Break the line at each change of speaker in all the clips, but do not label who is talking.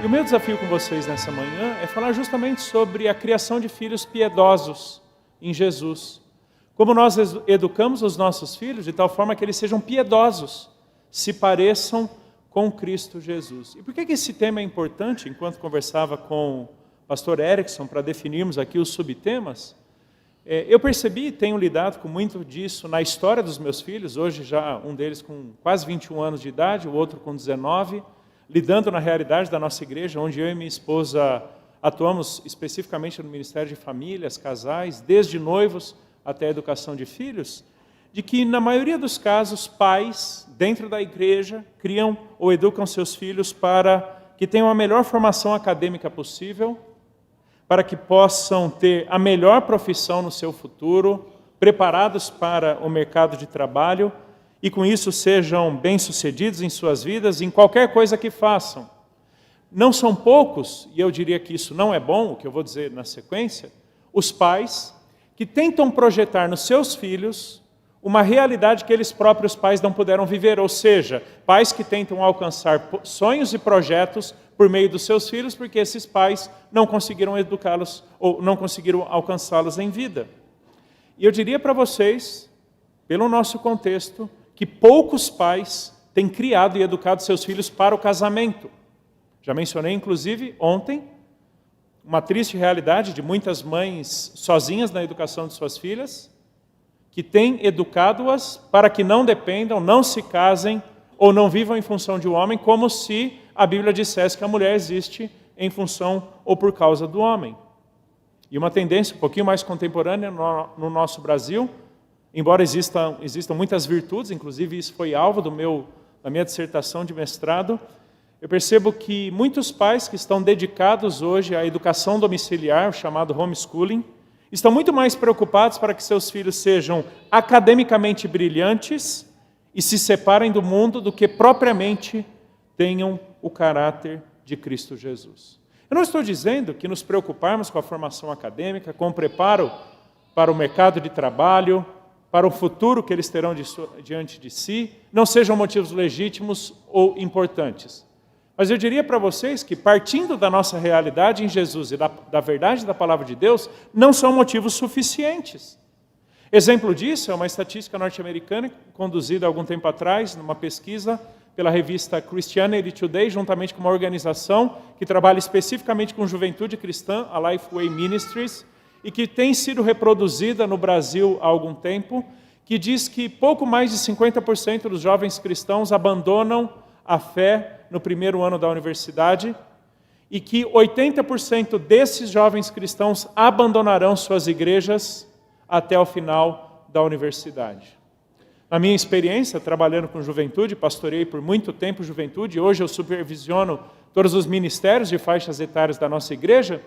o meu desafio com vocês nessa manhã é falar justamente sobre a criação de filhos piedosos em Jesus. Como nós educamos os nossos filhos de tal forma que eles sejam piedosos, se pareçam com Cristo Jesus. E por que esse tema é importante? Enquanto conversava com o pastor Erickson para definirmos aqui os subtemas, eu percebi e tenho lidado com muito disso na história dos meus filhos, hoje já um deles com quase 21 anos de idade, o outro com 19, lidando na realidade da nossa igreja, onde eu e minha esposa atuamos especificamente no Ministério de Famílias, casais, desde noivos até a educação de filhos, de que na maioria dos casos pais dentro da igreja criam ou educam seus filhos para que tenham a melhor formação acadêmica possível, para que possam ter a melhor profissão no seu futuro, preparados para o mercado de trabalho e com isso sejam bem-sucedidos em suas vidas, em qualquer coisa que façam. Não são poucos, e eu diria que isso não é bom, o que eu vou dizer na sequência, os pais que tentam projetar nos seus filhos uma realidade que eles próprios pais não puderam viver, ou seja, pais que tentam alcançar sonhos e projetos por meio dos seus filhos, porque esses pais não conseguiram educá-los ou não conseguiram alcançá-los em vida. E eu diria para vocês, pelo nosso contexto, que poucos pais têm criado e educado seus filhos para o casamento. Já mencionei, inclusive, ontem, uma triste realidade de muitas mães sozinhas na educação de suas filhas, que têm educado-as para que não dependam, não se casem ou não vivam em função de um homem, como se a Bíblia dissesse que a mulher existe em função ou por causa do homem. E uma tendência um pouquinho mais contemporânea no nosso Brasil, embora existam muitas virtudes, inclusive isso foi alvo da minha dissertação de mestrado, eu percebo que muitos pais que estão dedicados hoje à educação domiciliar, o chamado homeschooling, estão muito mais preocupados para que seus filhos sejam academicamente brilhantes e se separem do mundo do que propriamente tenham o caráter de Cristo Jesus. Eu não estou dizendo que nos preocuparmos com a formação acadêmica, com o preparo para o mercado de trabalho, para o futuro que eles terão diante de si, não sejam motivos legítimos ou importantes. Mas eu diria para vocês que, partindo da nossa realidade em Jesus e da verdade da palavra de Deus, não são motivos suficientes. Exemplo disso é uma estatística norte-americana conduzida há algum tempo atrás, numa pesquisa pela revista Christianity Today, juntamente com uma organização que trabalha especificamente com juventude cristã, a Lifeway Ministries, e que tem sido reproduzida no Brasil há algum tempo, que diz que pouco mais de 50% dos jovens cristãos abandonam a fé no primeiro ano da universidade e que 80% desses jovens cristãos abandonarão suas igrejas até o final da universidade. Na minha experiência, trabalhando com juventude, pastorei por muito tempo juventude, hoje eu supervisiono todos os ministérios de faixas etárias da nossa igreja,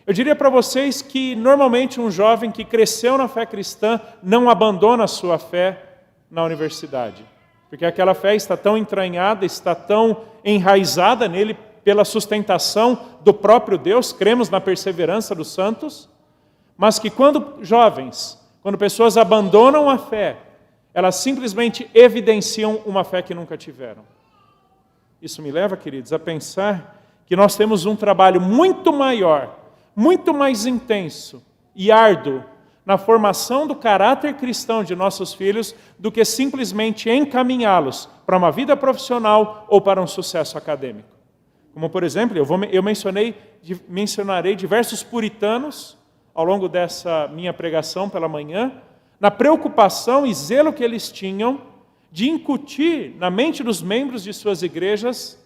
eu diria para vocês que normalmente um jovem que cresceu na fé cristã não abandona a sua fé na universidade. Porque aquela fé está tão entranhada, está tão enraizada nele pela sustentação do próprio Deus, cremos na perseverança dos santos, mas que quando pessoas abandonam a fé, elas simplesmente evidenciam uma fé que nunca tiveram. Isso me leva, queridos, a pensar que nós temos um trabalho muito maior, muito mais intenso e árduo na formação do caráter cristão de nossos filhos do que simplesmente encaminhá-los para uma vida profissional ou para um sucesso acadêmico. Como, por exemplo, eu mencionarei diversos puritanos ao longo dessa minha pregação pela manhã, na preocupação e zelo que eles tinham de incutir na mente dos membros de suas igrejas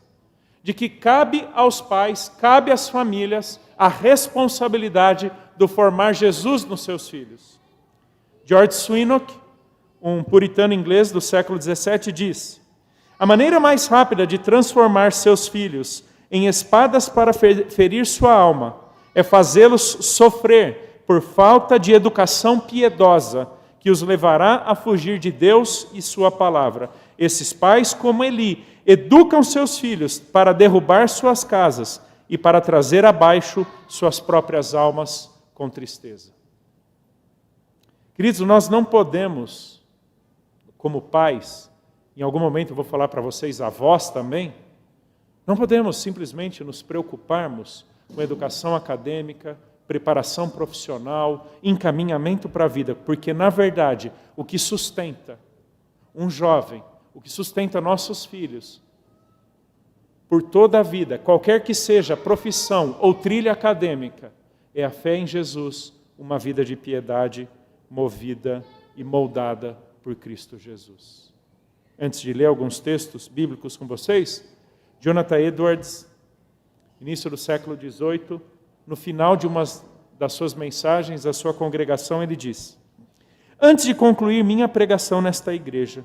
de que cabe aos pais, cabe às famílias, a responsabilidade do formar Jesus nos seus filhos. George Swinnock, um puritano inglês do século XVII, diz: a maneira mais rápida de transformar seus filhos em espadas para ferir sua alma é fazê-los sofrer por falta de educação piedosa que os levará a fugir de Deus e sua palavra. Esses pais, como Eli, educam seus filhos para derrubar suas casas e para trazer abaixo suas próprias almas com tristeza. Queridos, nós não podemos, como pais, em algum momento eu vou falar para vocês, avós também, Não podemos simplesmente nos preocuparmos com educação acadêmica, preparação profissional, encaminhamento para a vida, porque, na verdade, o que sustenta um jovem, o que sustenta nossos filhos, por toda a vida, qualquer que seja a profissão ou trilha acadêmica, é a fé em Jesus, uma vida de piedade movida e moldada por Cristo Jesus. Antes de ler alguns textos bíblicos com vocês, Jonathan Edwards, início do século XVIII, no final de uma das suas mensagens à sua congregação, ele diz: antes de concluir minha pregação nesta igreja,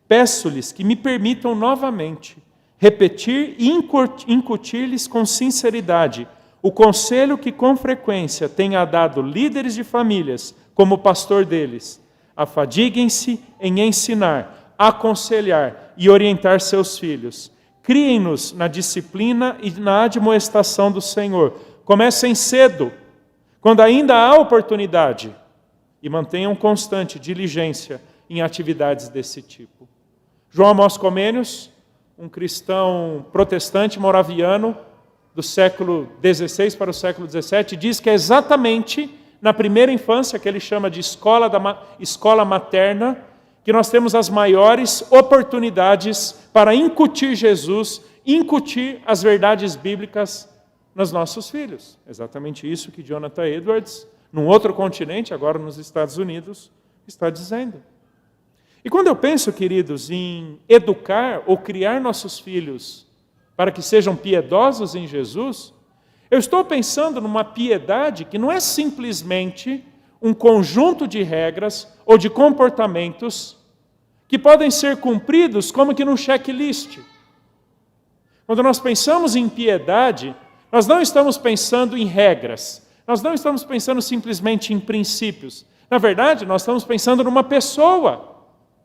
peço-lhes que me permitam novamente repetir e incutir-lhes com sinceridade o conselho que com frequência tenha dado líderes de famílias como pastor deles: afadiguem-se em ensinar, aconselhar e orientar seus filhos. Criem-nos na disciplina e na admoestação do Senhor. Comecem cedo, quando ainda há oportunidade, e mantenham constante diligência em atividades desse tipo. João Amós Comênios, um cristão protestante moraviano do século XVI para o século XVII, diz que é exatamente na primeira infância, que ele chama de escola materna, que nós temos as maiores oportunidades para incutir Jesus, incutir as verdades bíblicas nos nossos filhos. Exatamente isso que Jonathan Edwards, num outro continente, agora nos Estados Unidos, está dizendo. E quando eu penso, queridos, em educar ou criar nossos filhos para que sejam piedosos em Jesus, eu estou pensando numa piedade que não é simplesmente um conjunto de regras ou de comportamentos que podem ser cumpridos como que num checklist. Quando nós pensamos em piedade, nós não estamos pensando em regras, nós não estamos pensando simplesmente em princípios. Na verdade, nós estamos pensando numa pessoa,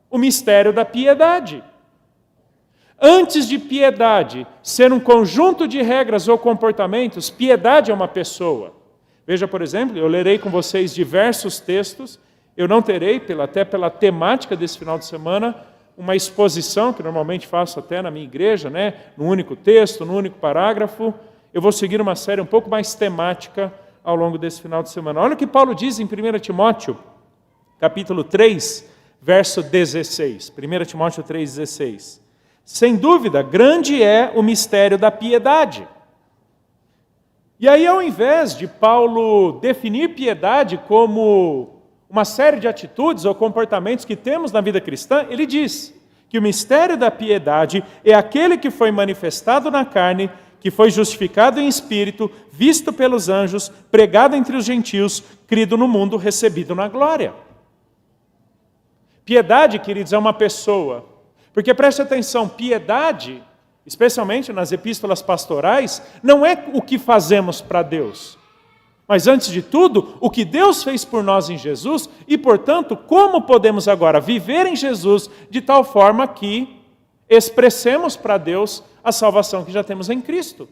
o mistério da piedade. Antes de piedade ser um conjunto de regras ou comportamentos, piedade é uma pessoa. Veja, por exemplo, eu lerei com vocês diversos textos. Eu não terei, até pela temática desse final de semana, uma exposição, que normalmente faço até na minha igreja, num único texto, num único parágrafo. Eu vou seguir uma série um pouco mais temática ao longo desse final de semana. Olha o que Paulo diz em 1 Timóteo, capítulo 3, verso 16. 1 Timóteo 3, 16. Sem dúvida, grande é o mistério da piedade. E aí, ao invés de Paulo definir piedade como uma série de atitudes ou comportamentos que temos na vida cristã, ele diz que o mistério da piedade é aquele que foi manifestado na carne, que foi justificado em espírito, visto pelos anjos, pregado entre os gentios, crido no mundo, recebido na glória. Piedade, queridos, é uma pessoa. Porque preste atenção, piedade, especialmente nas epístolas pastorais, não é o que fazemos para Deus, mas antes de tudo, o que Deus fez por nós em Jesus e, portanto, como podemos agora viver em Jesus de tal forma que expressemos para Deus a salvação que já temos em Cristo.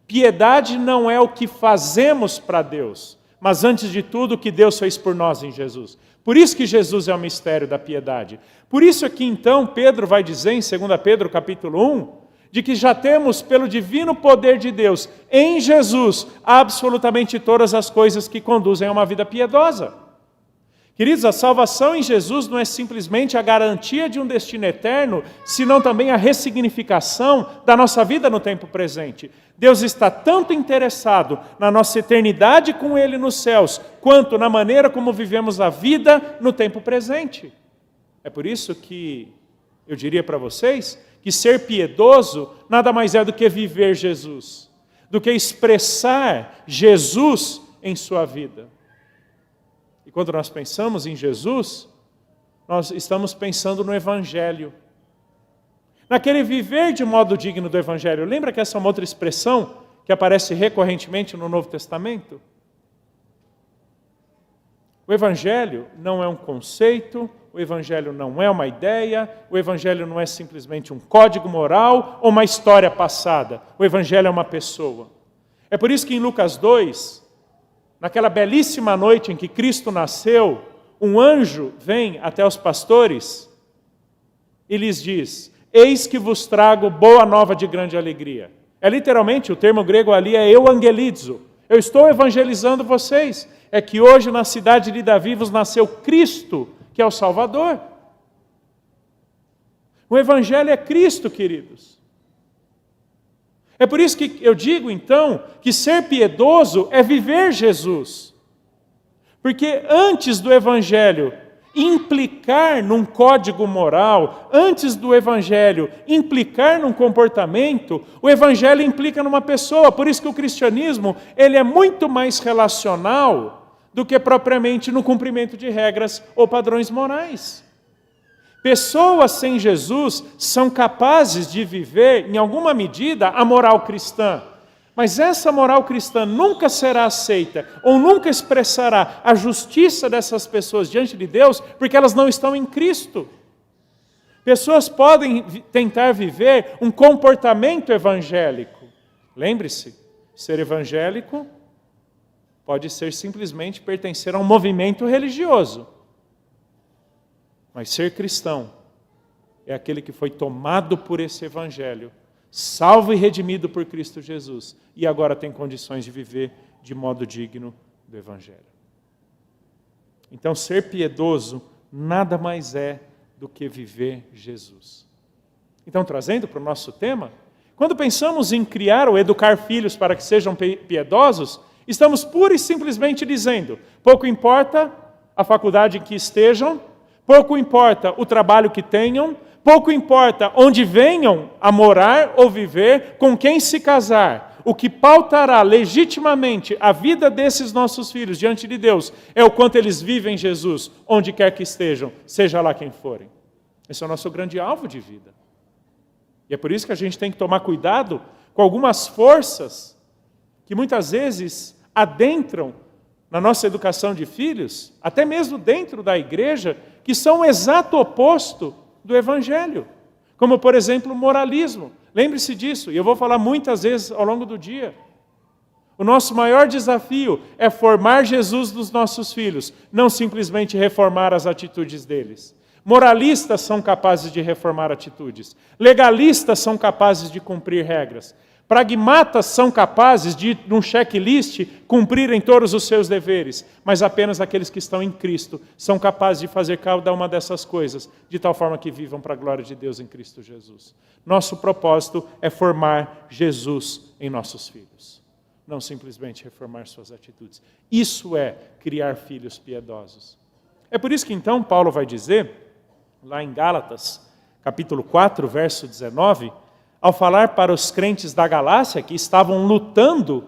Piedade não é o que fazemos para Deus, mas antes de tudo o que Deus fez por nós em Jesus. Por isso que Jesus é o mistério da piedade. Por isso aqui então Pedro vai dizer em 2 Pedro capítulo 1, de que já temos pelo divino poder de Deus em Jesus absolutamente todas as coisas que conduzem a uma vida piedosa. Queridos, a salvação em Jesus não é simplesmente a garantia de um destino eterno, senão também a ressignificação da nossa vida no tempo presente. Deus está tanto interessado na nossa eternidade com Ele nos céus, quanto na maneira como vivemos a vida no tempo presente. É por isso que eu diria para vocês que ser piedoso nada mais é do que viver Jesus, do que expressar Jesus em sua vida. E quando nós pensamos em Jesus, nós estamos pensando no Evangelho. Naquele viver de modo digno do Evangelho. Lembra que essa é uma outra expressão que aparece recorrentemente no Novo Testamento? O Evangelho não é um conceito, o Evangelho não é uma ideia, o Evangelho não é simplesmente um código moral ou uma história passada. O Evangelho é uma pessoa. É por isso que em Lucas 2, naquela belíssima noite em que Cristo nasceu, um anjo vem até os pastores e lhes diz: eis que vos trago boa nova de grande alegria. É literalmente, o termo grego ali é euangelizo. Eu estou evangelizando vocês. É que hoje na cidade de Davi vos nasceu Cristo, que é o Salvador. O Evangelho é Cristo, queridos. É por isso que eu digo, então, que ser piedoso é viver Jesus. Porque antes do Evangelho implicar num código moral, antes do Evangelho implicar num comportamento, o Evangelho implica numa pessoa. Por isso que o cristianismo ele é muito mais relacional do que propriamente no cumprimento de regras ou padrões morais. Pessoas sem Jesus são capazes de viver, em alguma medida, a moral cristã. Mas essa moral cristã nunca será aceita ou nunca expressará a justiça dessas pessoas diante de Deus porque elas não estão em Cristo. Pessoas podem tentar viver um comportamento evangélico. Lembre-se, ser evangélico pode ser simplesmente pertencer a um movimento religioso. Mas ser cristão é aquele que foi tomado por esse evangelho, salvo e redimido por Cristo Jesus, e agora tem condições de viver de modo digno do evangelho. Então, ser piedoso nada mais é do que viver Jesus. Então, trazendo para o nosso tema, quando pensamos em criar ou educar filhos para que sejam piedosos, estamos pura e simplesmente dizendo, pouco importa a faculdade em que estejam, pouco importa o trabalho que tenham, pouco importa onde venham a morar ou viver, com quem se casar. O que pautará legitimamente a vida desses nossos filhos diante de Deus é o quanto eles vivem Jesus, onde quer que estejam, seja lá quem forem. Esse é o nosso grande alvo de vida. E é por isso que a gente tem que tomar cuidado com algumas forças que muitas vezes adentram na nossa educação de filhos, até mesmo dentro da igreja, que são o exato oposto do Evangelho. Como, por exemplo, o moralismo. Lembre-se disso, e eu vou falar muitas vezes ao longo do dia. O nosso maior desafio é formar Jesus nos nossos filhos, não simplesmente reformar as atitudes deles. Moralistas são capazes de reformar atitudes. Legalistas são capazes de cumprir regras. Pragmatas são capazes de, num checklist, cumprirem todos os seus deveres, mas apenas aqueles que estão em Cristo são capazes de fazer cada uma dessas coisas, de tal forma que vivam para a glória de Deus em Cristo Jesus. Nosso propósito é formar Jesus em nossos filhos, não simplesmente reformar suas atitudes. Isso é criar filhos piedosos. É por isso que então Paulo vai dizer, lá em Gálatas, capítulo 4, verso 19, ao falar para os crentes da Galácia que estavam lutando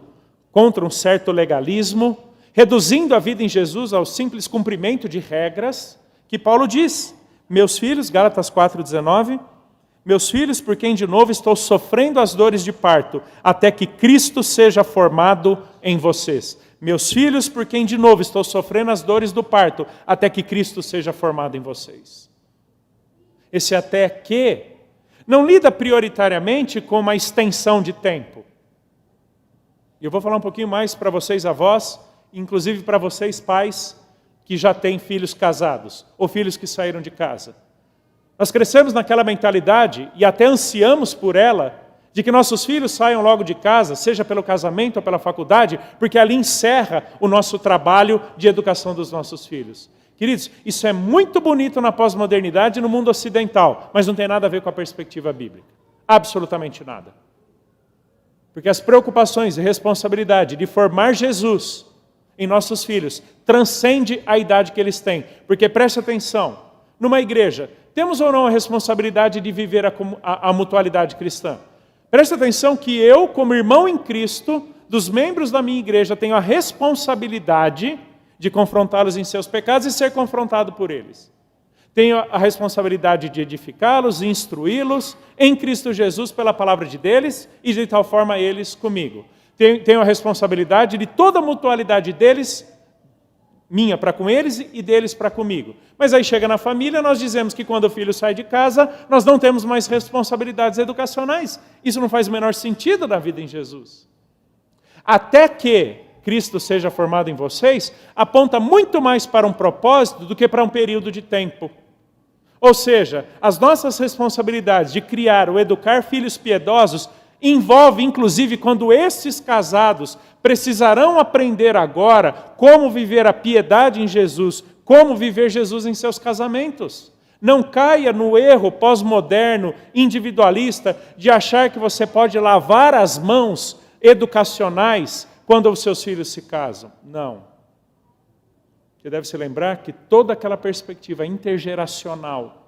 contra um certo legalismo, reduzindo a vida em Jesus ao simples cumprimento de regras, que Paulo diz, meus filhos, Gálatas 4,19, meus filhos, por quem de novo estou sofrendo as dores de parto, até que Cristo seja formado em vocês. Meus filhos, por quem de novo estou sofrendo as dores do parto, até que Cristo seja formado em vocês. Esse até que não lida prioritariamente com uma extensão de tempo. E eu vou falar um pouquinho mais para vocês avós, inclusive para vocês pais que já têm filhos casados ou filhos que saíram de casa. Nós crescemos naquela mentalidade e até ansiamos por ela, de que nossos filhos saiam logo de casa, seja pelo casamento ou pela faculdade, porque ali encerra o nosso trabalho de educação dos nossos filhos. Queridos, isso é muito bonito na pós-modernidade e no mundo ocidental, mas não tem nada a ver com a perspectiva bíblica. Absolutamente nada. Porque as preocupações e responsabilidade de formar Jesus em nossos filhos transcende a idade que eles têm. Porque preste atenção, numa igreja, temos ou não a responsabilidade de viver a mutualidade cristã? Preste atenção que eu, como irmão em Cristo, dos membros da minha igreja, tenho a responsabilidade de confrontá-los em seus pecados e ser confrontado por eles. Tenho a responsabilidade de edificá-los e instruí-los em Cristo Jesus pela palavra deles e de tal forma eles comigo. Tenho a responsabilidade de toda a mutualidade deles, minha para com eles e deles para comigo. Mas aí chega na família, nós dizemos que quando o filho sai de casa, nós não temos mais responsabilidades educacionais. Isso não faz o menor sentido na vida em Jesus. Até que Cristo seja formado em vocês, aponta muito mais para um propósito do que para um período de tempo. Ou seja, as nossas responsabilidades de criar ou educar filhos piedosos Envolve, inclusive, quando estes casados precisarão aprender agora como viver a piedade em Jesus, como viver Jesus em seus casamentos. Não caia no erro pós-moderno, individualista, de achar que você pode lavar as mãos educacionais quando os seus filhos se casam. Não. Você deve se lembrar que toda aquela perspectiva intergeracional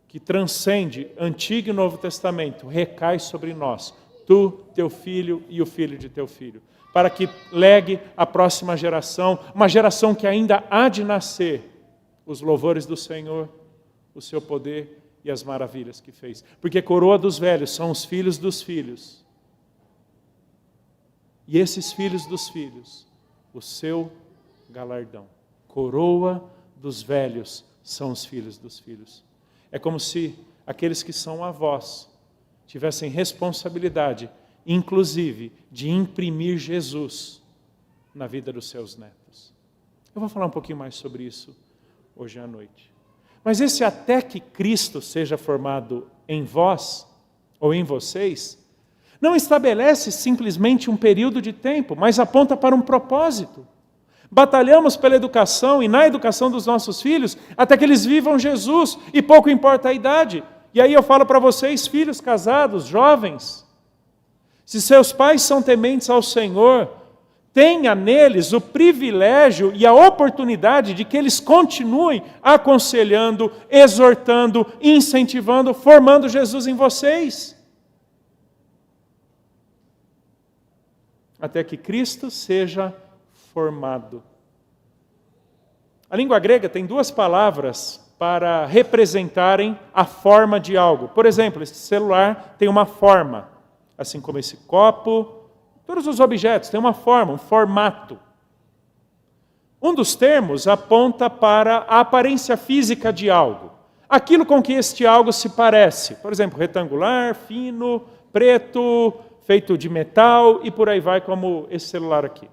que transcende Antigo e Novo Testamento recai sobre nós, tu, teu filho e o filho de teu filho, para que legue à próxima geração, uma geração que ainda há de nascer, os louvores do Senhor, o seu poder e as maravilhas que fez. Porque coroa dos velhos são os filhos dos filhos. E esses filhos dos filhos, o seu galardão. Coroa dos velhos são os filhos dos filhos. É como se aqueles que são avós tivessem responsabilidade, inclusive, de imprimir Jesus na vida dos seus netos. Eu vou falar um pouquinho mais sobre isso hoje à noite. Mas esse até que Cristo seja formado em vós, ou em vocês, não estabelece simplesmente um período de tempo, mas aponta para um propósito. Batalhamos pela educação e na educação dos nossos filhos até que eles vivam Jesus, e pouco importa a idade. E aí eu falo para vocês, filhos casados, jovens, se seus pais são tementes ao Senhor, tenha neles o privilégio e a oportunidade de que eles continuem aconselhando, exortando, incentivando, formando Jesus em vocês. Até que Cristo seja formado. A língua grega tem duas palavras para representarem a forma de algo. Por exemplo, esse celular tem uma forma, assim como esse copo, todos os objetos têm uma forma, um formato. Um dos termos aponta para a aparência física de algo, aquilo com que este algo se parece. Por exemplo, retangular, fino, preto, feito de metal e por aí vai, como esse celular aqui.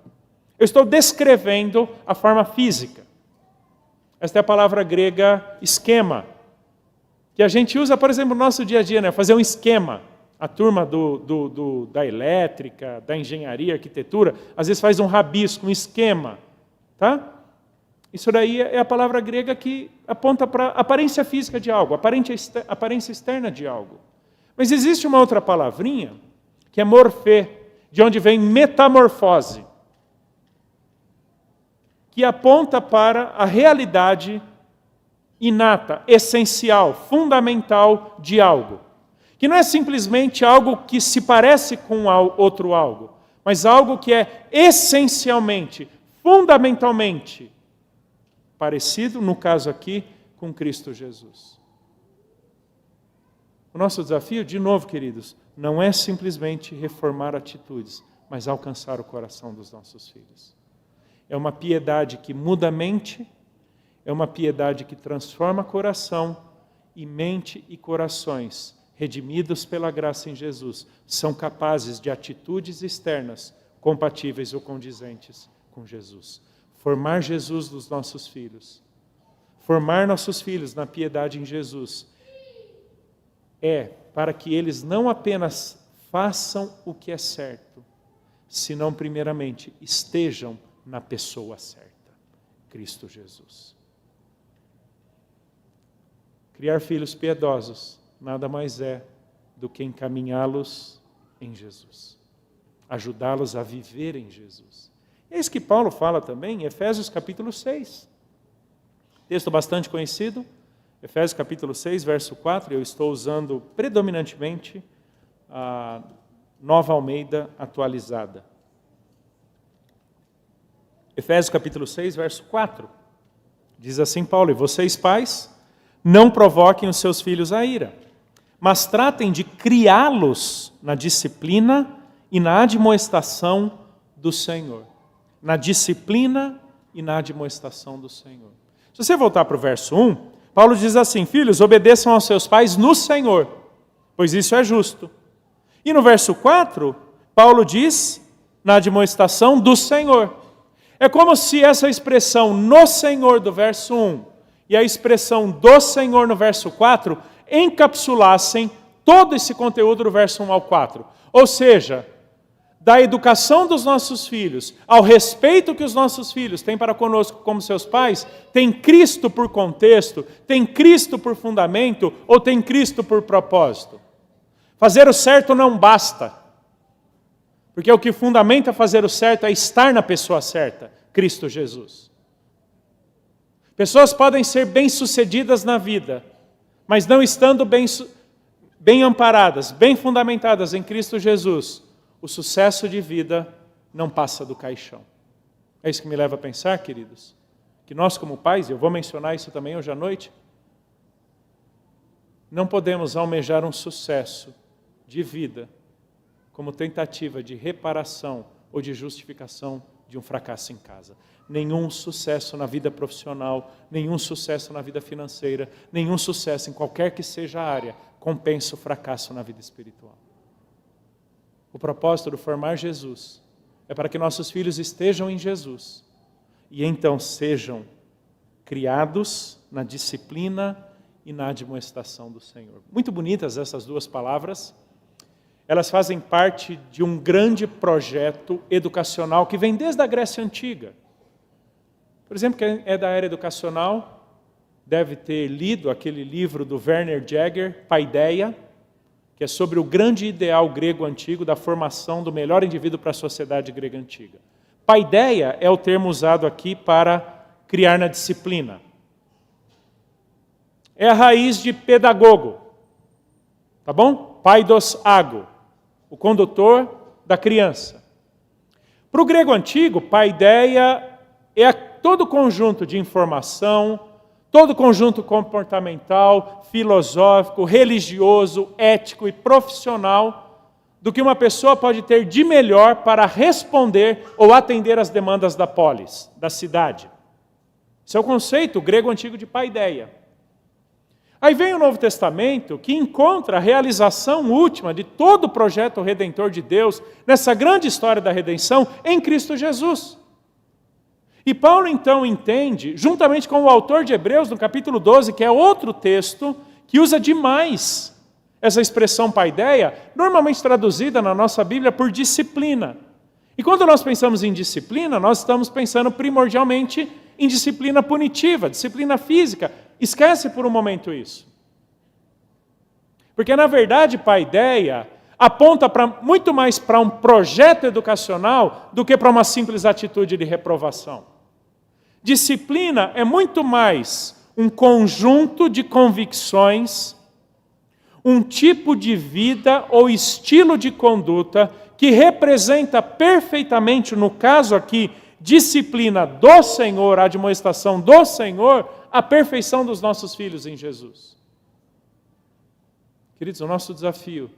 Eu estou descrevendo a forma física. Esta é a palavra grega esquema, que a gente usa, por exemplo, no nosso dia a dia, né? Fazer um esquema. A turma da elétrica, da engenharia, arquitetura, às vezes faz um rabisco, um esquema. Tá? Isso daí é a palavra grega que aponta para a aparência física de algo, aparência externa de algo. Mas existe uma outra palavrinha, que é morfê, de onde vem metamorfose, que aponta para a realidade inata, essencial, fundamental de algo. Que não é simplesmente algo que se parece com outro algo, mas algo que é essencialmente, fundamentalmente parecido, no caso aqui, com Cristo Jesus. O nosso desafio, de novo, queridos, não é simplesmente reformar atitudes, mas alcançar o coração dos nossos filhos. É uma piedade que muda a mente, é uma piedade que transforma coração, e mente e corações, redimidos pela graça em Jesus, são capazes de atitudes externas compatíveis ou condizentes com Jesus. Formar Jesus nos nossos filhos, formar nossos filhos na piedade em Jesus, é para que eles não apenas façam o que é certo, senão primeiramente estejam na pessoa certa, Cristo Jesus. Criar filhos piedosos nada mais é do que encaminhá-los em Jesus, ajudá-los a viver em Jesus. É isso que Paulo fala também em Efésios capítulo 6. Texto bastante conhecido, Efésios capítulo 6, verso 4, eu estou usando predominantemente a Nova Almeida atualizada. Efésios capítulo 6, verso 4, diz assim Paulo: e vocês pais, não provoquem os seus filhos à ira, mas tratem de criá-los na disciplina e na admoestação do Senhor. Na disciplina e na admoestação do Senhor. Se você voltar para o verso 1, Paulo diz assim: filhos, obedeçam aos seus pais no Senhor, pois isso é justo. E no verso 4, Paulo diz, na admoestação do Senhor. É como se essa expressão no Senhor do verso 1 e a expressão do Senhor no verso 4 encapsulassem todo esse conteúdo do verso 1 ao 4. Ou seja, da educação dos nossos filhos, ao respeito que os nossos filhos têm para conosco como seus pais, tem Cristo por contexto, tem Cristo por fundamento ou tem Cristo por propósito? Fazer o certo não basta, porque o que fundamenta fazer o certo é estar na pessoa certa, Cristo Jesus. Pessoas podem ser bem-sucedidas na vida, mas não estando bem amparadas, bem fundamentadas em Cristo Jesus, o sucesso de vida não passa do caixão. É isso que me leva a pensar, queridos, que nós como pais, e eu vou mencionar isso também hoje à noite, não podemos almejar um sucesso de vida como tentativa de reparação ou de justificação de um fracasso em casa. Nenhum sucesso na vida profissional, nenhum sucesso na vida financeira, nenhum sucesso em qualquer que seja a área compensa o fracasso na vida espiritual. O propósito do Formar Jesus é para que nossos filhos estejam em Jesus e então sejam criados na disciplina e na admoestação do Senhor. Muito bonitas essas duas palavras. Elas fazem parte de um grande projeto educacional que vem desde a Grécia Antiga. Por exemplo, quem é da área educacional deve ter lido aquele livro do Werner Jäger, Paideia, que é sobre o grande ideal grego antigo da formação do melhor indivíduo para a sociedade grega antiga. Paideia é o termo usado aqui para criar na disciplina. É a raiz de pedagogo, tá bom? Paidos ago, o condutor da criança. Para o grego antigo, paideia é todo conjunto de informação, todo conjunto comportamental, filosófico, religioso, ético e profissional do que uma pessoa pode ter de melhor para responder ou atender às demandas da polis, da cidade. Esse é o conceito grego antigo de paideia. Aí vem o Novo Testamento, que encontra a realização última de todo o projeto redentor de Deus, nessa grande história da redenção, em Cristo Jesus. E Paulo então entende, juntamente com o autor de Hebreus, no capítulo 12, que é outro texto, que usa demais essa expressão paideia, normalmente traduzida na nossa Bíblia por disciplina. E quando nós pensamos em disciplina, nós estamos pensando primordialmente em disciplina punitiva, disciplina física. Esquece por um momento isso. Porque, na verdade, paideia aponta muito mais para um projeto educacional do que para uma simples atitude de reprovação. Disciplina é muito mais um conjunto de convicções, um tipo de vida ou estilo de conduta que representa perfeitamente, no caso aqui, disciplina do Senhor, a admoestação do Senhor, a perfeição dos nossos filhos em Jesus. Queridos, o nosso desafio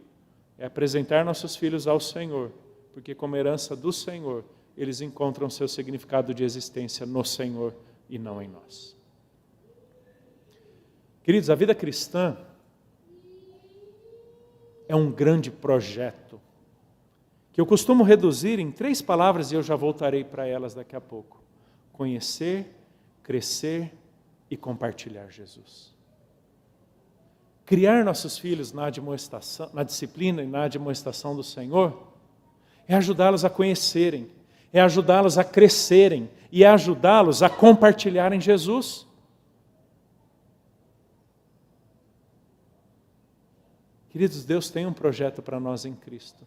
é apresentar nossos filhos ao Senhor, porque como herança do Senhor, eles encontram seu significado de existência no Senhor e não em nós. Queridos, a vida cristã é um grande projeto, que eu costumo reduzir em 3 palavras e eu já voltarei para elas daqui a pouco. Conhecer, crescer e compartilhar Jesus. Criar nossos filhos na disciplina e na admoestação do Senhor é ajudá-los a conhecerem, é ajudá-los a crescerem e é ajudá-los a compartilharem Jesus. Queridos, Deus tem um projeto para nós em Cristo.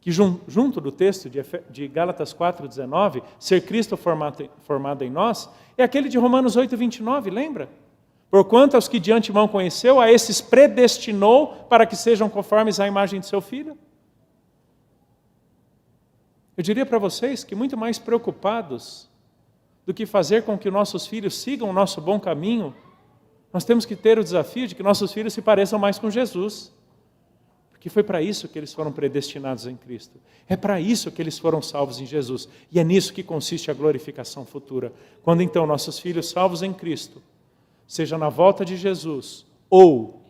Que junto do texto de Gálatas 4,19, ser Cristo formado em nós, é aquele de Romanos 8,29, lembra? Porquanto aos que de antemão conheceu, a esses predestinou para que sejam conformes à imagem de seu Filho. Eu diria para vocês que muito mais preocupados do que fazer com que nossos filhos sigam o nosso bom caminho, nós temos que ter o desafio de que nossos filhos se pareçam mais com Jesus. Porque foi para isso que eles foram predestinados em Cristo. É para isso que eles foram salvos em Jesus. E é nisso que consiste a glorificação futura. Quando então nossos filhos salvos em Cristo, seja na volta de Jesus ou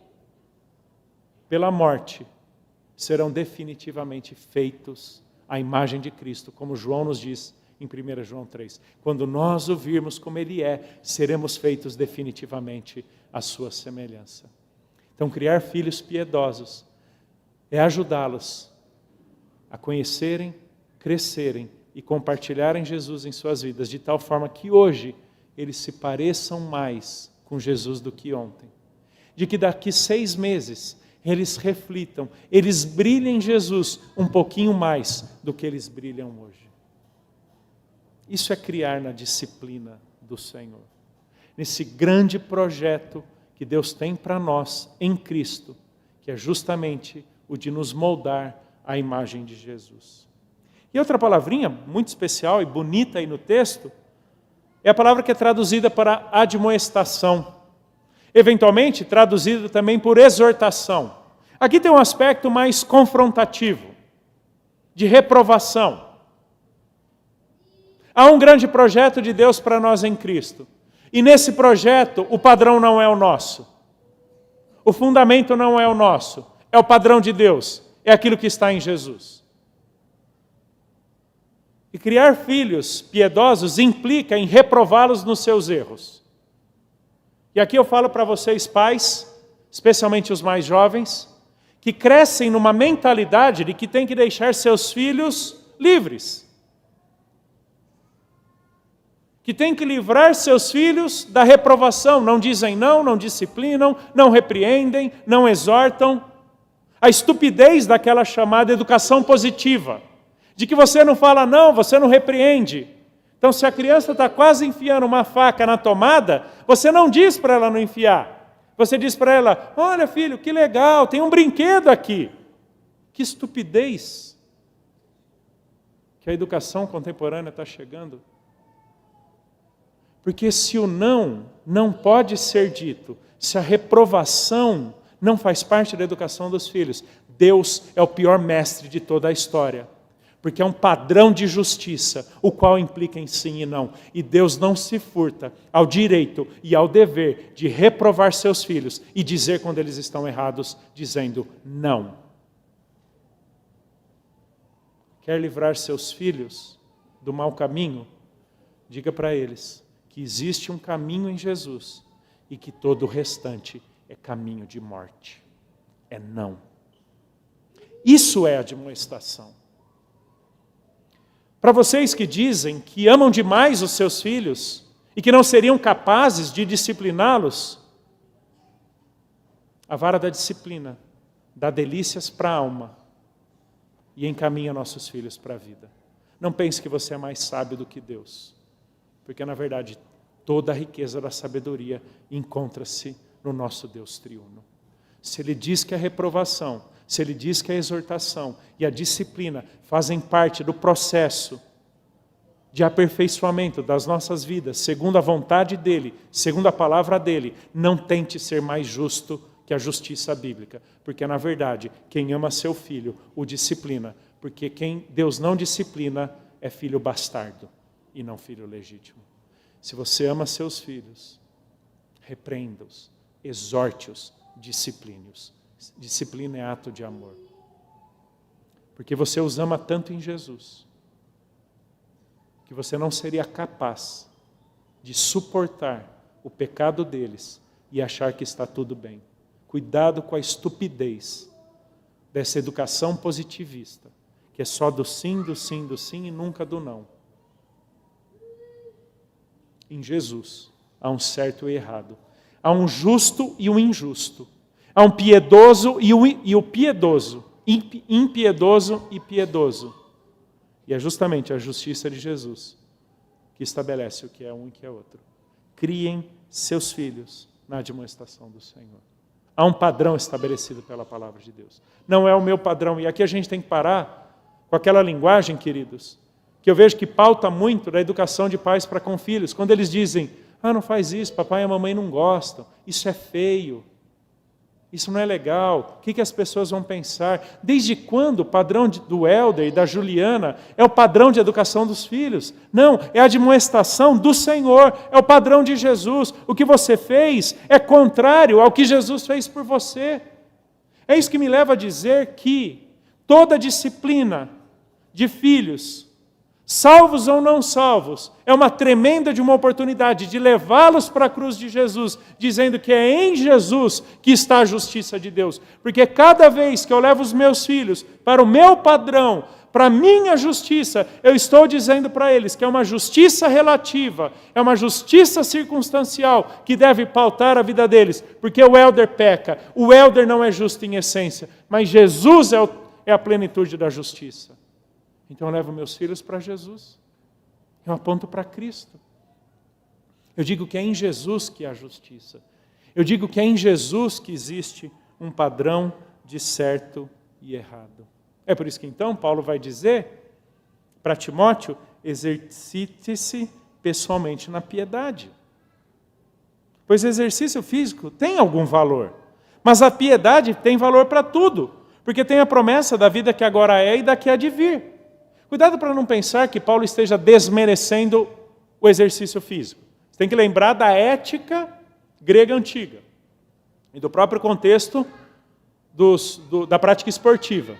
pela morte, serão definitivamente feitos à imagem de Cristo, como João nos diz em 1 João 3. Quando nós o virmos como Ele é, seremos feitos definitivamente à sua semelhança. Então, criar filhos piedosos é ajudá-los a conhecerem, crescerem e compartilharem Jesus em suas vidas, de tal forma que hoje eles se pareçam mais com Jesus do que ontem. De que daqui 6 meses eles reflitam, eles brilhem em Jesus um pouquinho mais do que eles brilham hoje. Isso é criar na disciplina do Senhor. Nesse grande projeto que Deus tem para nós em Cristo, que é justamente o de nos moldar à imagem de Jesus. E outra palavrinha muito especial e bonita aí no texto, é a palavra que é traduzida para admoestação. Eventualmente traduzida também por exortação. Aqui tem um aspecto mais confrontativo, de reprovação. Há um grande projeto de Deus para nós em Cristo. E nesse projeto, o padrão não é o nosso. O fundamento não é o nosso. É o padrão de Deus. É aquilo que está em Jesus. E criar filhos piedosos implica em reprová-los nos seus erros. E aqui eu falo para vocês, pais, especialmente os mais jovens, que crescem numa mentalidade de que tem que deixar seus filhos livres. Que tem que livrar seus filhos da reprovação. Não dizem não, não disciplinam, não repreendem, não exortam. A estupidez daquela chamada educação positiva. De que você não fala não, você não repreende. Então, se a criança está quase enfiando uma faca na tomada, você não diz para ela não enfiar. Você diz para ela, olha filho, que legal, tem um brinquedo aqui. Que estupidez que a educação contemporânea está chegando. Porque se o não pode ser dito, se a reprovação não faz parte da educação dos filhos, Deus é o pior mestre de toda a história. Porque é um padrão de justiça, o qual implica em sim e não. E Deus não se furta ao direito e ao dever de reprovar seus filhos e dizer quando eles estão errados, dizendo não. Quer livrar seus filhos do mau caminho? Diga para eles que existe um caminho em Jesus e que todo o restante é caminho de morte. É não. Isso é admoestação. Para vocês que dizem que amam demais os seus filhos e que não seriam capazes de discipliná-los, a vara da disciplina dá delícias para a alma e encaminha nossos filhos para a vida. Não pense que você é mais sábio do que Deus. Porque, na verdade, toda a riqueza da sabedoria encontra-se no nosso Deus triuno. Se Ele diz que a reprovação, se Ele diz que a exortação e a disciplina fazem parte do processo de aperfeiçoamento das nossas vidas, segundo a vontade dEle, segundo a palavra dEle, não tente ser mais justo que a justiça bíblica. Porque, na verdade, quem ama seu filho o disciplina. Porque quem Deus não disciplina é filho bastardo e não filho legítimo. Se você ama seus filhos, repreenda-os, exorte-os, discipline-os. Disciplina é ato de amor. Porque você os ama tanto em Jesus, que você não seria capaz de suportar o pecado deles e achar que está tudo bem. Cuidado com a estupidez dessa educação positivista, que é só do sim, do sim, do sim e nunca do não. Em Jesus há um certo e errado. Há um justo e um injusto. Há um piedoso e o piedoso. Impiedoso e piedoso. E é justamente a justiça de Jesus que estabelece o que é um e o que é outro. Criem seus filhos na admoestação do Senhor. Há um padrão estabelecido pela palavra de Deus. Não é o meu padrão. E aqui a gente tem que parar com aquela linguagem, queridos, que eu vejo que pauta muito da educação de pais para com filhos. Quando eles dizem, não faz isso, papai e a mamãe não gostam, isso é feio, isso não é legal, o que as pessoas vão pensar? Desde quando o padrão do Helder e da Juliana é o padrão de educação dos filhos? Não, é a admoestação do Senhor, é o padrão de Jesus. O que você fez é contrário ao que Jesus fez por você. É isso que me leva a dizer que toda disciplina de filhos salvos ou não salvos, é uma tremenda de uma oportunidade de levá-los para a cruz de Jesus, dizendo que é em Jesus que está a justiça de Deus. Porque cada vez que eu levo os meus filhos para o meu padrão, para a minha justiça, eu estou dizendo para eles que é uma justiça relativa, é uma justiça circunstancial que deve pautar a vida deles. Porque o élder peca, o élder não é justo em essência, mas Jesus é a plenitude da justiça. Então eu levo meus filhos para Jesus. Eu aponto para Cristo. Eu digo que é em Jesus que há justiça. Eu digo que é em Jesus que existe um padrão de certo e errado. É por isso que então Paulo vai dizer para Timóteo, exercite-se pessoalmente na piedade. Pois o exercício físico tem algum valor, mas a piedade tem valor para tudo, porque tem a promessa da vida que agora é e da que há de vir. Cuidado para não pensar que Paulo esteja desmerecendo o exercício físico. Você tem que lembrar da ética grega antiga e do próprio contexto da prática esportiva.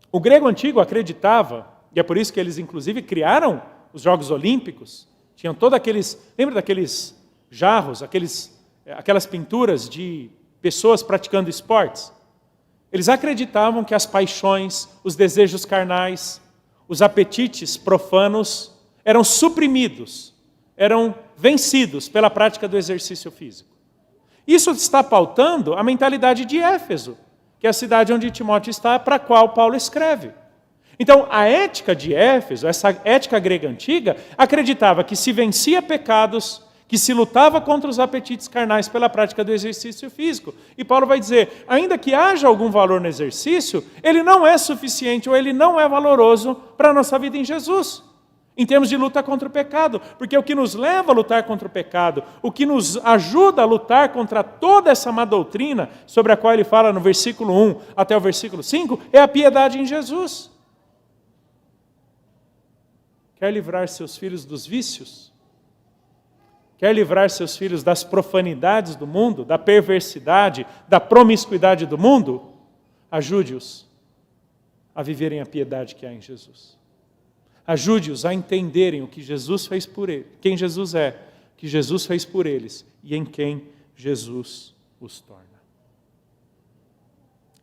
O grego antigo acreditava, e é por isso que eles inclusive criaram os Jogos Olímpicos, tinham todos aqueles, lembra daqueles jarros, aquelas pinturas de pessoas praticando esportes? Eles acreditavam que as paixões, os desejos carnais, os apetites profanos eram suprimidos, eram vencidos pela prática do exercício físico. Isso está pautando a mentalidade de Éfeso, que é a cidade onde Timóteo está, para a qual Paulo escreve. Então, a ética de Éfeso, essa ética grega antiga, acreditava que se vencia pecados, que se lutava contra os apetites carnais pela prática do exercício físico. E Paulo vai dizer, ainda que haja algum valor no exercício, ele não é suficiente ou ele não é valoroso para a nossa vida em Jesus, em termos de luta contra o pecado. Porque o que nos leva a lutar contra o pecado, o que nos ajuda a lutar contra toda essa má doutrina, sobre a qual ele fala no versículo 1 até o versículo 5, é a piedade em Jesus. Quer livrar seus filhos dos vícios? Quer livrar seus filhos das profanidades do mundo, da perversidade, da promiscuidade do mundo? Ajude-os a viverem a piedade que há em Jesus. Ajude-os a entenderem o que Jesus fez por eles, quem Jesus é, que Jesus fez por eles e em quem Jesus os torna.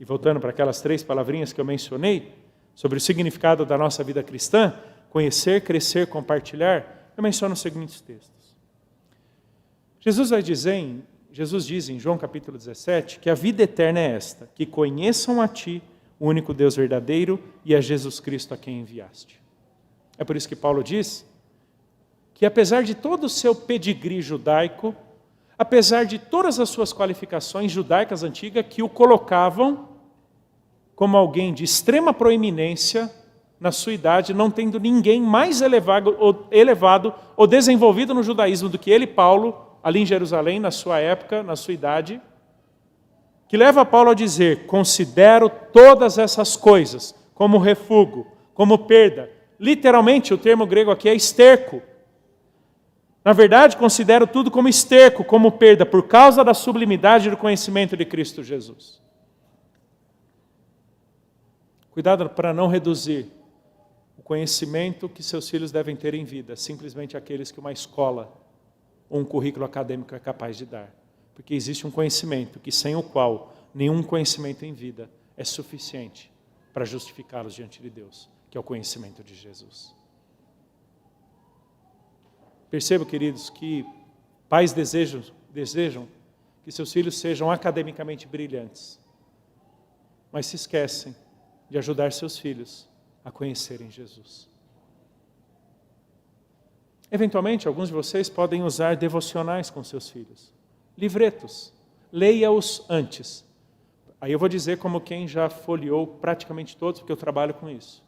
E voltando para aquelas 3 palavrinhas que eu mencionei, sobre o significado da nossa vida cristã, conhecer, crescer, compartilhar, eu menciono os seguintes textos. Jesus diz em João capítulo 17 que a vida eterna é esta, que conheçam a Ti, o único Deus verdadeiro, e a Jesus Cristo a quem enviaste. É por isso que Paulo diz que apesar de todo o seu pedigree judaico, apesar de todas as suas qualificações judaicas antigas que o colocavam como alguém de extrema proeminência na sua idade, não tendo ninguém mais elevado ou desenvolvido no judaísmo do que ele, Paulo, ali em Jerusalém, na sua época, na sua idade, que leva Paulo a dizer, considero todas essas coisas como refúgio, como perda. Literalmente, o termo grego aqui é esterco. Na verdade, considero tudo como esterco, como perda, por causa da sublimidade do conhecimento de Cristo Jesus. Cuidado para não reduzir o conhecimento que seus filhos devem ter em vida, simplesmente aqueles que uma escola ou um currículo acadêmico é capaz de dar. Porque existe um conhecimento que sem o qual nenhum conhecimento em vida é suficiente para justificá-los diante de Deus, que é o conhecimento de Jesus. Percebo, queridos, que pais desejam que seus filhos sejam academicamente brilhantes, mas se esquecem de ajudar seus filhos a conhecerem Jesus. Eventualmente, alguns de vocês podem usar devocionais com seus filhos, livretos, leia-os antes. Aí eu vou dizer como quem já folheou praticamente todos, porque eu trabalho com isso.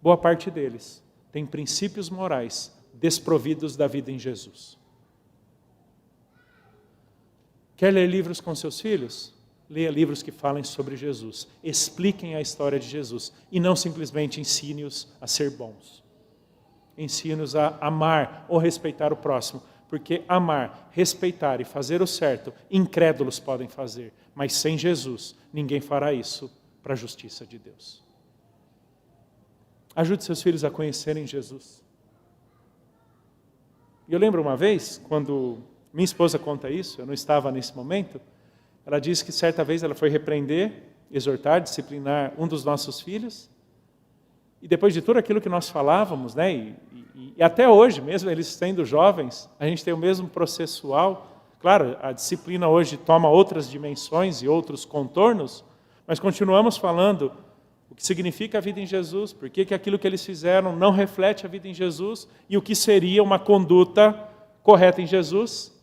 Boa parte deles tem princípios morais desprovidos da vida em Jesus. Quer ler livros com seus filhos? Leia livros que falem sobre Jesus, expliquem a história de Jesus e não simplesmente ensine-os a ser bons. Ensine-os a amar ou respeitar o próximo, porque amar, respeitar e fazer o certo, incrédulos podem fazer, mas sem Jesus, ninguém fará isso para a justiça de Deus. Ajude seus filhos a conhecerem Jesus. E eu lembro uma vez, quando minha esposa conta isso, eu não estava nesse momento, ela disse que certa vez ela foi repreender, exortar, disciplinar um dos nossos filhos, e depois de tudo aquilo que nós falávamos, né, e até hoje, mesmo eles sendo jovens, a gente tem o mesmo processual. Claro, a disciplina hoje toma outras dimensões e outros contornos, mas continuamos falando o que significa a vida em Jesus, por que aquilo que eles fizeram não reflete a vida em Jesus, e o que seria uma conduta correta em Jesus.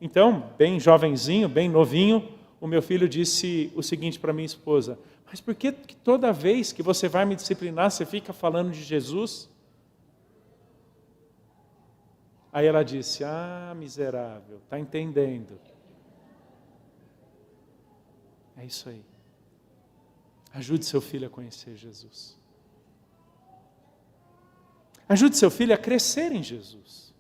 Então, bem jovenzinho, bem novinho, o meu filho disse o seguinte para minha esposa: mas por que toda vez que você vai me disciplinar, você fica falando de Jesus? Aí ela disse: ah, miserável, está entendendo. É isso aí. Ajude seu filho a conhecer Jesus. Ajude seu filho a crescer em Jesus.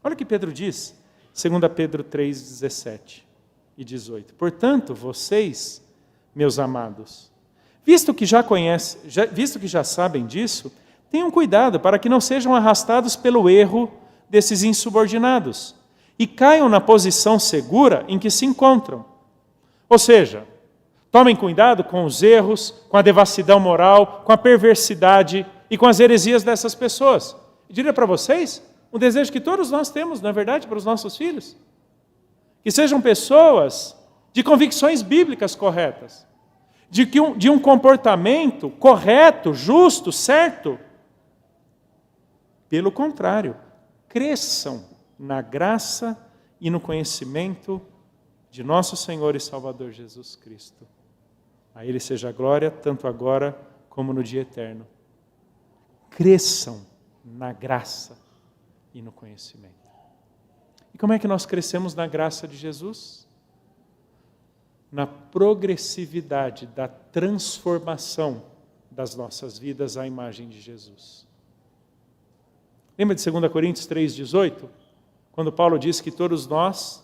Olha o que Pedro diz, 2 Pedro 3, 17 e 18. Portanto, vocês, meus amados, visto que já sabem disso, tenham cuidado para que não sejam arrastados pelo erro desses insubordinados e caiam na posição segura em que se encontram. Ou seja, tomem cuidado com os erros, com a devassidão moral, com a perversidade e com as heresias dessas pessoas. Eu diria para vocês, um desejo que todos nós temos, não é verdade, para os nossos filhos? Que sejam pessoas de convicções bíblicas corretas, de um comportamento correto, justo, certo. Pelo contrário, cresçam na graça e no conhecimento de nosso Senhor e Salvador Jesus Cristo. A Ele seja a glória, tanto agora como no dia eterno. Cresçam na graça e no conhecimento. E como é que nós crescemos na graça de Jesus? Na progressividade da transformação das nossas vidas à imagem de Jesus. Lembra de 2 Coríntios 3,18? Quando Paulo diz que todos nós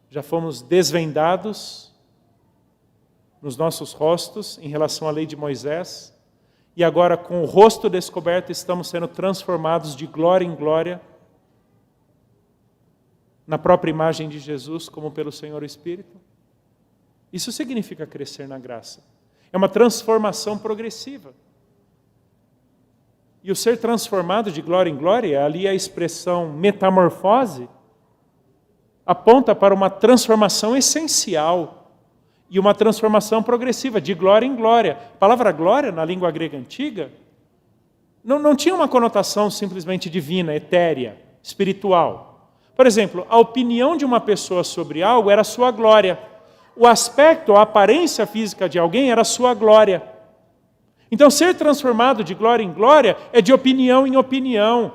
já fomos desvendados nos nossos rostos em relação à lei de Moisés, e agora com o rosto descoberto estamos sendo transformados de glória em glória na própria imagem de Jesus, como pelo Senhor Espírito. Isso significa crescer na graça. É uma transformação progressiva. E o ser transformado de glória em glória, ali a expressão metamorfose, aponta para uma transformação essencial e uma transformação progressiva, de glória em glória. A palavra glória, na língua grega antiga, não tinha uma conotação simplesmente divina, etérea, espiritual. Por exemplo, a opinião de uma pessoa sobre algo era a sua glória. O aspecto, a aparência física de alguém era a sua glória. Então, ser transformado de glória em glória é de opinião em opinião,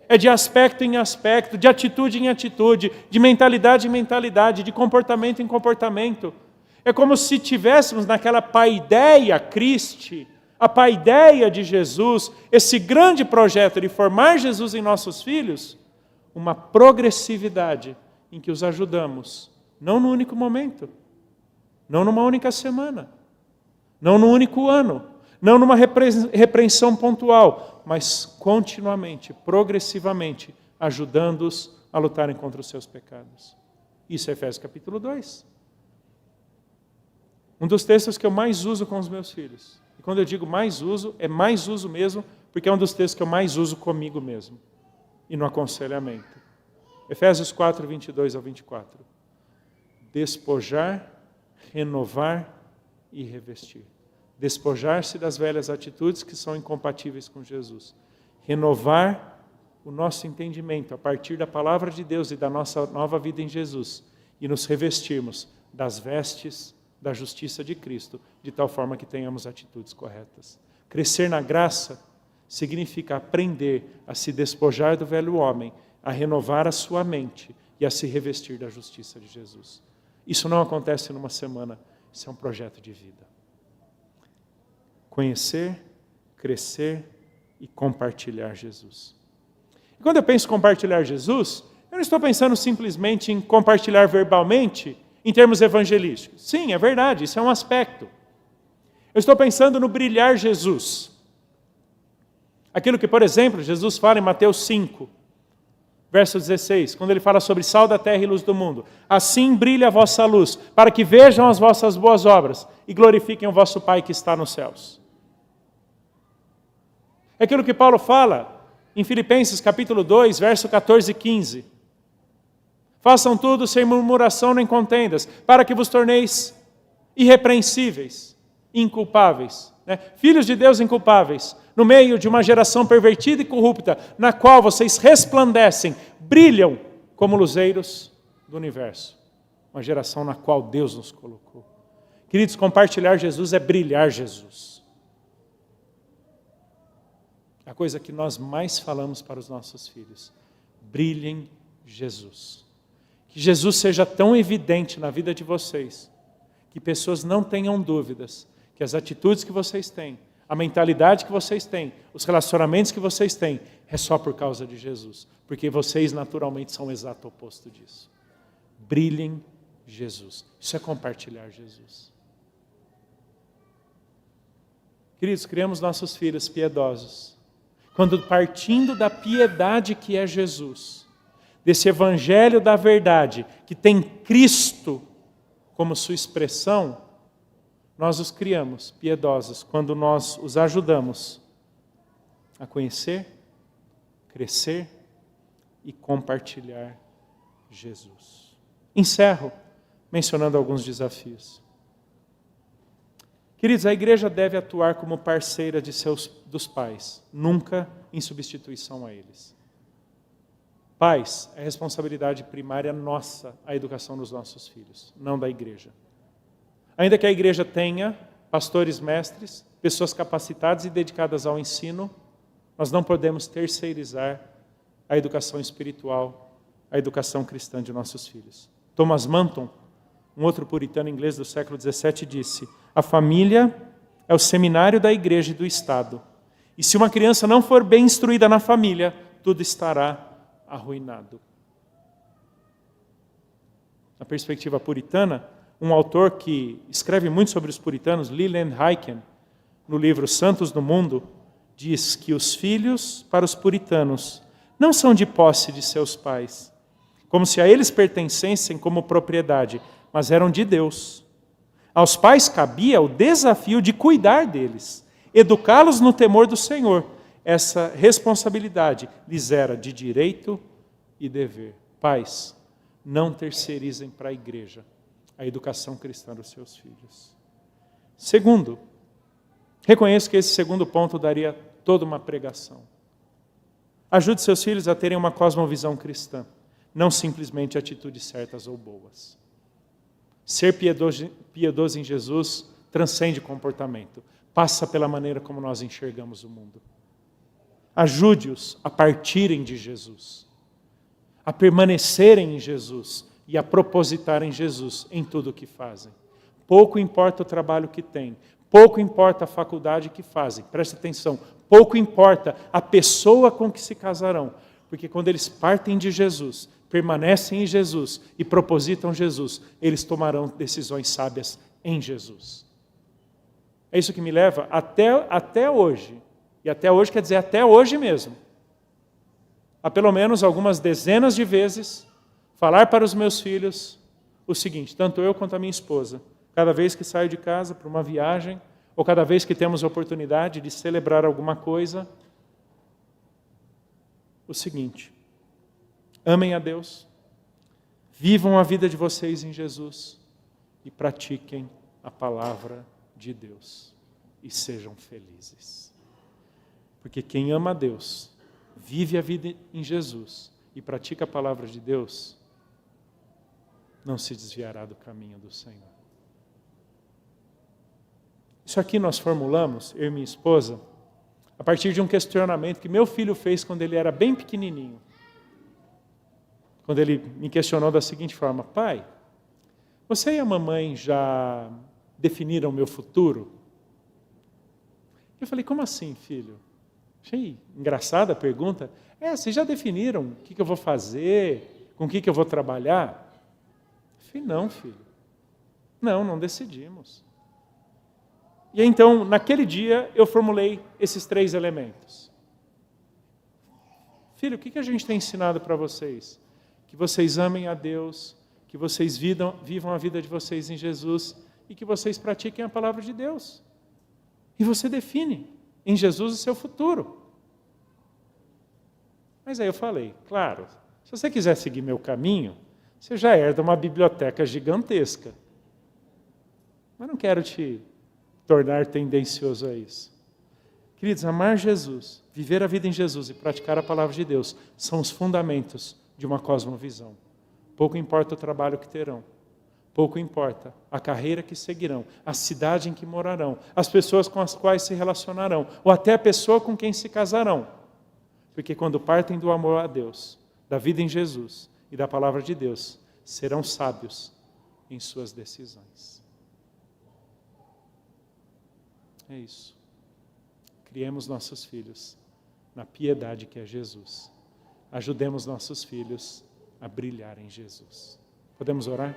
é de aspecto em aspecto, de atitude em atitude, de mentalidade em mentalidade, de comportamento em comportamento. É como se tivéssemos naquela paideia Christi, a paideia de Jesus, esse grande projeto de formar Jesus em nossos filhos, uma progressividade em que os ajudamos, não no único momento, não numa única semana, não no único ano, não numa repreensão pontual, mas continuamente, progressivamente, ajudando-os a lutarem contra os seus pecados. Isso é Efésios capítulo 2. Um dos textos que eu mais uso com os meus filhos. E quando eu digo mais uso, é mais uso mesmo, porque é um dos textos que eu mais uso comigo mesmo. E no aconselhamento. Efésios 4, 22 ao 24. Despojar, renovar e revestir. Despojar-se das velhas atitudes que são incompatíveis com Jesus. Renovar o nosso entendimento a partir da palavra de Deus e da nossa nova vida em Jesus. E nos revestirmos das vestes da justiça de Cristo, de tal forma que tenhamos atitudes corretas. Crescer na graça significa aprender a se despojar do velho homem, a renovar a sua mente e a se revestir da justiça de Jesus. Isso não acontece numa semana, isso é um projeto de vida. Conhecer, crescer e compartilhar Jesus. E quando eu penso em compartilhar Jesus, eu não estou pensando simplesmente em compartilhar verbalmente em termos evangelísticos. Sim, é verdade, isso é um aspecto. Eu estou pensando no brilhar Jesus. Aquilo que, por exemplo, Jesus fala em Mateus 5, verso 16, quando ele fala sobre sal da terra e luz do mundo. Assim brilha a vossa luz, para que vejam as vossas boas obras e glorifiquem o vosso Pai que está nos céus. É aquilo que Paulo fala em Filipenses capítulo 2, verso 14 e 15. Façam tudo sem murmuração nem contendas, para que vos torneis irrepreensíveis, inculpáveis, né? Filhos de Deus inculpáveis, no meio de uma geração pervertida e corrupta, na qual vocês resplandecem, brilham como luzeiros do universo. Uma geração na qual Deus nos colocou. Queridos, compartilhar Jesus é brilhar Jesus. A coisa que nós mais falamos para os nossos filhos. Brilhem Jesus. Que Jesus seja tão evidente na vida de vocês, que pessoas não tenham dúvidas, que as atitudes que vocês têm, a mentalidade que vocês têm, os relacionamentos que vocês têm, é só por causa de Jesus. Porque vocês naturalmente são o exato oposto disso. Brilhem Jesus. Isso é compartilhar Jesus. Queridos, criamos nossos filhos piedosos. Quando partindo da piedade que é Jesus, desse evangelho da verdade, que tem Cristo como sua expressão, nós os criamos piedosos quando nós os ajudamos a conhecer, crescer e compartilhar Jesus. Encerro mencionando alguns desafios. Queridos, a igreja deve atuar como parceira dos pais, nunca em substituição a eles. Pais, é responsabilidade primária nossa a educação dos nossos filhos, não da igreja. Ainda que a igreja tenha pastores mestres, pessoas capacitadas e dedicadas ao ensino, nós não podemos terceirizar a educação espiritual, a educação cristã de nossos filhos. Thomas Manton, um outro puritano inglês do século XVII, disse: a família é o seminário da igreja e do Estado. E se uma criança não for bem instruída na família, tudo estará arruinado. Na perspectiva puritana, um autor que escreve muito sobre os puritanos, Leland Hyken, no livro Santos do Mundo, diz que os filhos, para os puritanos, não são de posse de seus pais, como se a eles pertencessem como propriedade, mas eram de Deus. Aos pais cabia o desafio de cuidar deles, educá-los no temor do Senhor. Essa responsabilidade lhes era de direito e dever. Pais, não terceirizem para a igreja a educação cristã dos seus filhos. Segundo, reconheço que esse segundo ponto daria toda uma pregação. Ajude seus filhos a terem uma cosmovisão cristã, não simplesmente atitudes certas ou boas. Ser piedoso em Jesus transcende comportamento, passa pela maneira como nós enxergamos o mundo. Ajude-os a partirem de Jesus, a permanecerem em Jesus e a propositarem Jesus em tudo o que fazem. Pouco importa o trabalho que têm, pouco importa a faculdade que fazem, preste atenção, pouco importa a pessoa com que se casarão, porque quando eles partem de Jesus, permanecem em Jesus e propositam Jesus, eles tomarão decisões sábias em Jesus. É isso que me leva até hoje, e até hoje quer dizer até hoje mesmo, a pelo menos algumas dezenas de vezes, falar para os meus filhos o seguinte, tanto eu quanto a minha esposa, cada vez que saio de casa para uma viagem, ou cada vez que temos a oportunidade de celebrar alguma coisa, o seguinte: amem a Deus, vivam a vida de vocês em Jesus e pratiquem a palavra de Deus e sejam felizes. Porque quem ama a Deus, vive a vida em Jesus e pratica a palavra de Deus, não se desviará do caminho do Senhor. Isso aqui nós formulamos, eu e minha esposa, a partir de um questionamento que meu filho fez quando ele era bem pequenininho. Quando ele me questionou da seguinte forma: pai, você e a mamãe já definiram o meu futuro? Eu falei: como assim, filho? Achei engraçada a pergunta. Vocês já definiram o que eu vou fazer, com o que eu vou trabalhar? Eu falei: não, filho. Não decidimos. E então, naquele dia, eu formulei esses 3 elementos. Filho, o que a gente tem ensinado para vocês? Que vocês amem a Deus, que vocês vivam a vida de vocês em Jesus e que vocês pratiquem a palavra de Deus. E você define em Jesus o seu futuro. Mas aí eu falei, claro, se você quiser seguir meu caminho, você já herda uma biblioteca gigantesca. Mas não quero te tornar tendencioso a isso. Queridos, amar Jesus, viver a vida em Jesus e praticar a palavra de Deus são os fundamentos de uma cosmovisão. Pouco importa o trabalho que terão, pouco importa a carreira que seguirão, a cidade em que morarão, as pessoas com as quais se relacionarão, ou até a pessoa com quem se casarão. Porque quando partem do amor a Deus, da vida em Jesus e da palavra de Deus, serão sábios em suas decisões. É isso. Criemos nossos filhos na piedade que é Jesus. Ajudemos nossos filhos a brilhar em Jesus. Podemos orar?